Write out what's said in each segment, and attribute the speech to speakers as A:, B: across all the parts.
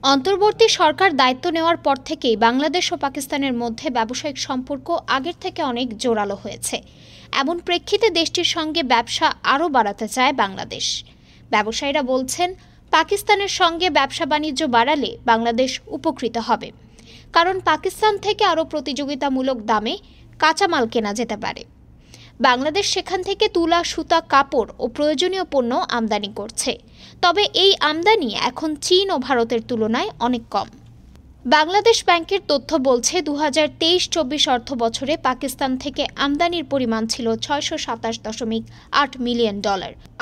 A: অন্তর্বর্তী সরকার দায়িত্ব নেওয়ার পর থেকেই বাংলাদেশ ও পাকিস্তানের মধ্যে ব্যবসায়িক সম্পর্ক আগের থেকে অনেক জোরালো হয়েছে। এমন প্রেক্ষিতে দেশটির সঙ্গে ব্যবসা আরও বাড়াতে চায় বাংলাদেশ। ব্যবসায়ীরা বলছেন, পাকিস্তানের সঙ্গে ব্যবসা বাণিজ্য বাড়ালে বাংলাদেশ উপকৃত হবে, কারণ পাকিস্তান থেকে আরও প্রতিযোগিতামূলক দামে কাঁচামাল কেনা যেতে পারে। বাংলাদেশ সেখান থেকে তুলা, সুতা, কাপড় ও প্রয়োজনীয় পণ্য আমদানি করছে। তবে এই আমদানি এখন চীন ও ভারতের তুলনায় অনেক কম। বাংলাদেশ ব্যাংকের তথ্য বলছে, 2023-24 অর্থ বছরে পাকিস্তান থেকে আমদানির পরিমাণ ছিল $627.8 মিলিয়ন।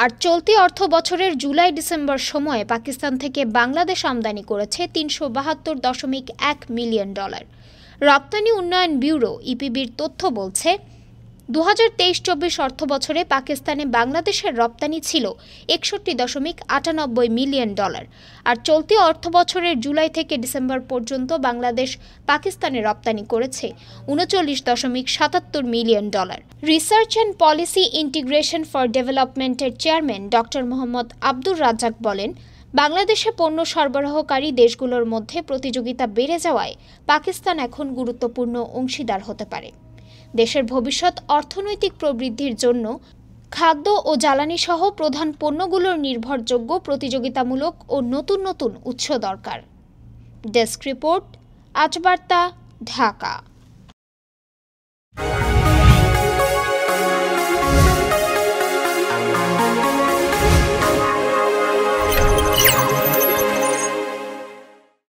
A: আর চলতি অর্থ বছরের জুলাই-ডিসেম্বর সময়ে পাকিস্তান থেকে বাংলাদেশ আমদানি করেছে $372.1 মিলিয়ন। রপ্তানি উন্নয়ন ব্যুরো ইপিবির তথ্য বলছে, 2023-24 অর্থ বছরে পাকিস্তানে বাংলাদেশের রপ্তানি ছিল $61.98 মিলিয়ন। আর চলতি অর্থ বছরের জুলাই থেকে ডিসেম্বর পর্যন্ত বাংলাদেশ পাকিস্তানে রপ্তানি করেছে $39.77 million. Research and policy integration for ডেভেলপমেন্টের চেয়ারম্যান ডক্টর মোহাম্মদ আব্দুর রাজ্জাক বলেন, বাংলাদেশে পণ্য সরবরাহকারী দেশগুলোর মধ্যে প্রতিযোগিতা বেড়ে যাওয়ায় পাকিস্তান এখন গুরুত্বপূর্ণ অংশীদার হতে পারে। দেশের ভবিষ্যৎ অর্থনৈতিক প্রবৃদ্ধির জন্য খাদ্য ও জ্বালানি সহ প্রধান পণ্যগুলোর নির্ভরযোগ্য, প্রতিযোগিতামূলক ও নতুন নতুন উৎস দরকার। ডেস্ক রিপোর্ট, আজ বার্তা, ঢাকা।